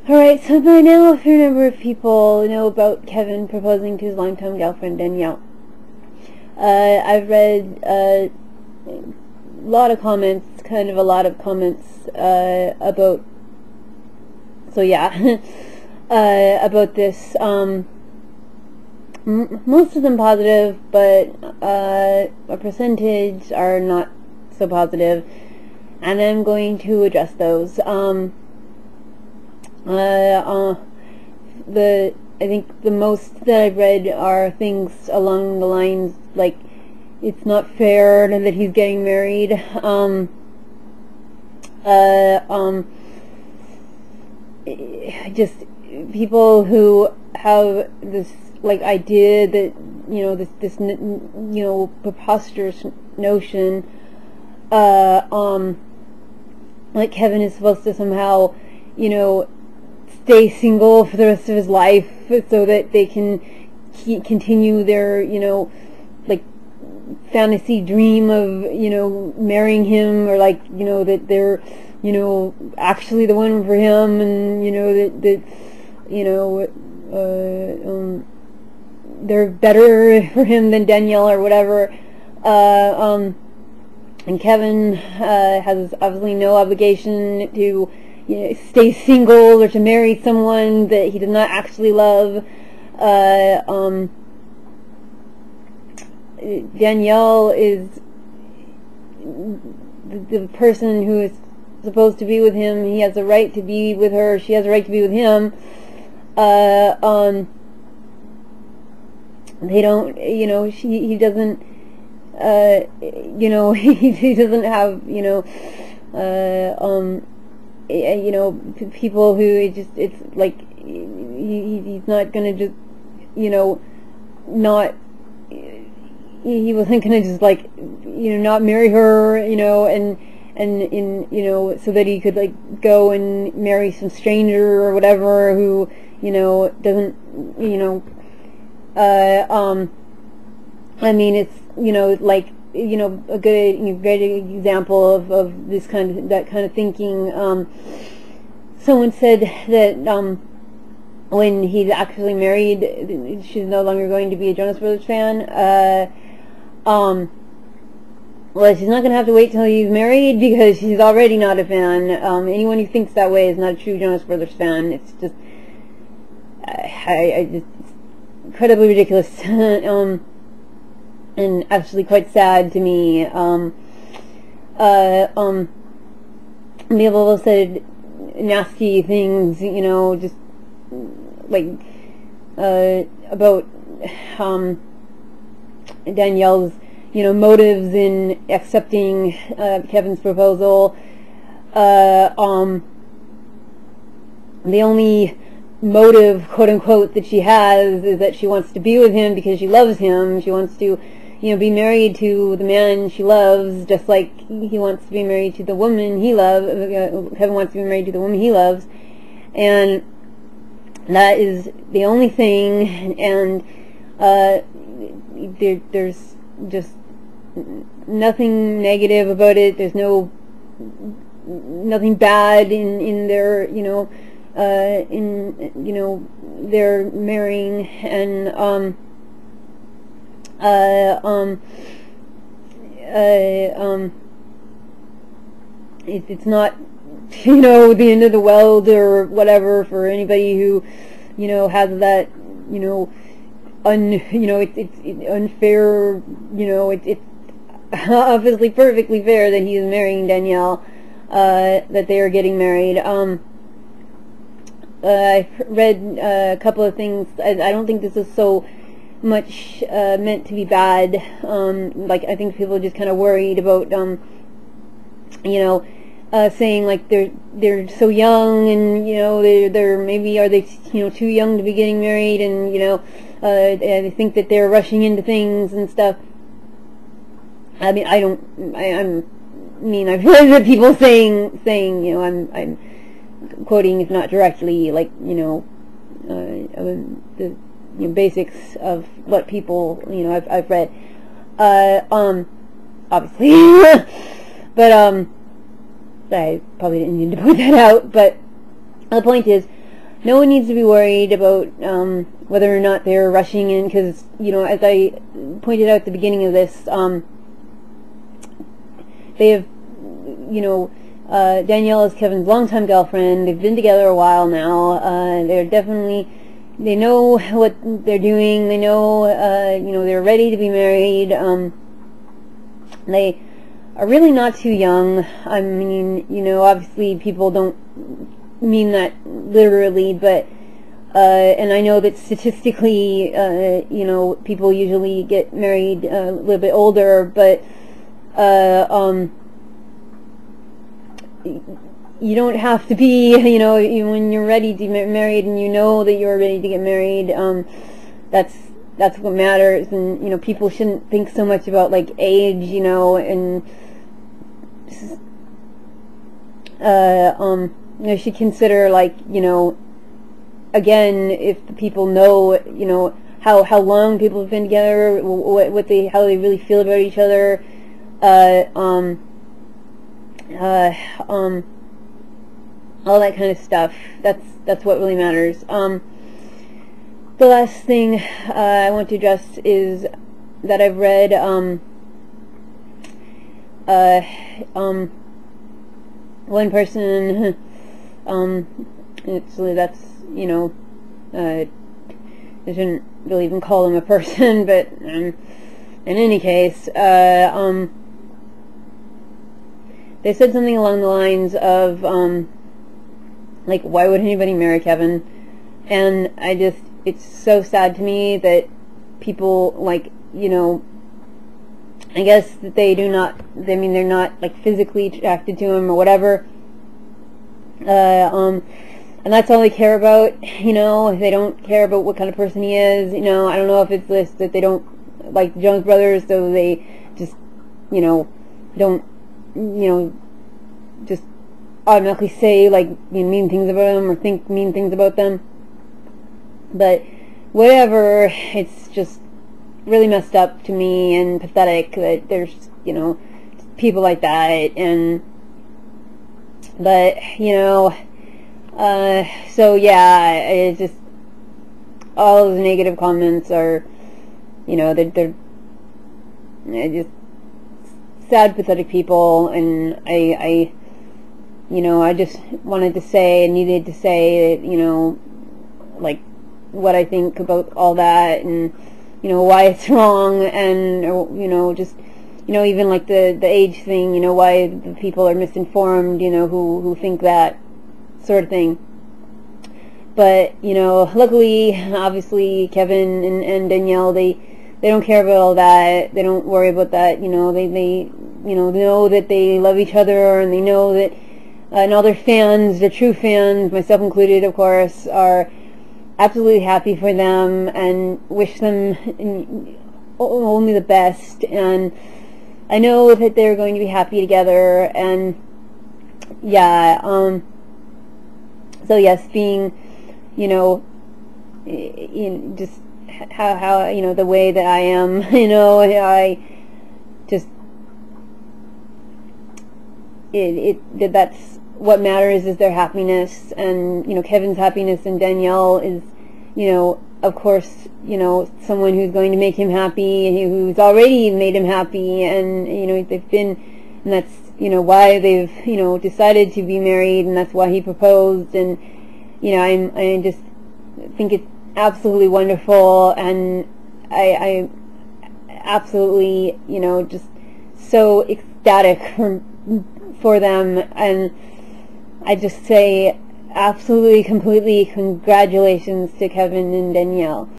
Alright, so by now a fair number of people know about Kevin proposing to his longtime girlfriend, Danielle. I've read a lot of comments, about, so yeah, about this. Most of them positive, but a percentage are not so positive, and I'm going to address those. I think the most that I've read are things along the lines like, it's not fair that he's getting married. Just people who have this idea that this preposterous notion, like Kevin is supposed to somehow stay single for the rest of his life so that they can continue their fantasy dream of marrying him, or that they're actually the one for him, and they're better for him than Danielle or whatever. And Kevin has obviously no obligation to stay single or to marry someone that he does not actually love. Danielle is the person who is supposed to be with him. He has a right to be with her. She has a right to be with him. They don't, he doesn't, he doesn't have, people who it's like, he's not gonna just, not, he wasn't gonna just not marry her, and so that he could go and marry some stranger or whatever who, doesn't, I mean, it's, a great example of this that kind of thinking. Someone said that when he's actually married, she's no longer going to be a Jonas Brothers fan. Well, she's not going to have to wait till he's married, because she's already not a fan. Anyone who thinks that way is not a true Jonas Brothers fan. It's just, it's incredibly ridiculous. And actually quite sad to me. People said nasty things, just about Danielle's, motives in accepting Kevin's proposal. The only motive, quote unquote, that she has is that she wants to be with him because she loves him. She wants to be married to the man she loves, just like he wants to be married to the woman he loves. Kevin wants to be married to the woman he loves, and that is the only thing. And there's just nothing negative about it. There's nothing bad in their they're marrying, and it's not the end of the world or whatever for anybody who has that it's unfair. It's obviously perfectly fair that he is marrying Danielle, that they are getting married. I've read a couple of things. I don't think this is so much meant to be bad. I think people are just kind of worried about, saying they're so young, and they're maybe, are they too young to be getting married, and they think that they're rushing into things and stuff. I mean, I've heard that people saying I'm quoting, if not directly, the basics of what people I've read, obviously, but I probably didn't need to point that out. But the point is, no one needs to be worried about whether or not they're rushing in, because, you know, as I pointed out at the beginning of this, they have, you know, Danielle is Kevin's longtime girlfriend. They've been together a while now. They're definitely, they know what they're doing. They know, you know, they're ready to be married. They are really not too young. I mean, you know, obviously people don't mean that literally, but and I know that statistically, you know, people usually get married a little bit older, but you don't have to be, you know, when you're ready to get married and you know that you're ready to get married, that's what matters. And, you know, people shouldn't think so much about, like, age, you know, and you should consider, like, you know, again, if the people know, you know, how long people have been together, how they really feel about each other, all that kind of stuff. That's what really matters. The last thing I want to address is that I've read one person, that's, you know, I shouldn't really even call him a person, but in any case, they said something along the lines of, like, why would anybody marry Kevin? And it's so sad to me that people, like, you know, I guess that they do not, I mean, they're not, like, physically attracted to him or whatever, and that's all they care about, you know. They don't care about what kind of person he is, you know. I don't know if it's this, that they don't like the Jonas Brothers, so they just, you know, don't, you know, just automatically say, like, you know, mean things about them or think mean things about them. But whatever, it's just really messed up to me and pathetic that there's, you know, people like that. And but, you know, so yeah, it's just, all those negative comments are, you know, they're just sad, pathetic people. And I you know, I just wanted to say and needed to say that, you know, like, what I think about all that, and, you know, why it's wrong, and, you know, just, you know, even like the age thing, you know, why the people are misinformed, you know, who think that sort of thing. But, you know, luckily, obviously, Kevin and Danielle, they don't care about all that. They don't worry about that. You know, they you know that they love each other, and they know that, and all their fans, the true fans, myself included, of course, are absolutely happy for them and wish them only the best. And I know that they're going to be happy together. And yeah, so yes, being, you know, just how you know, the way that I am, you know, I just, that's what matters, is their happiness. And, you know, Kevin's happiness, and Danielle is, you know, of course, you know, someone who's going to make him happy, and who's already made him happy. And, you know, they've been, and that's, you know, why they've, you know, decided to be married, and that's why he proposed. And, you know, I just think it's absolutely wonderful, and I absolutely, you know, just so ecstatic for them. And I just say absolutely, completely congratulations to Kevin and Danielle.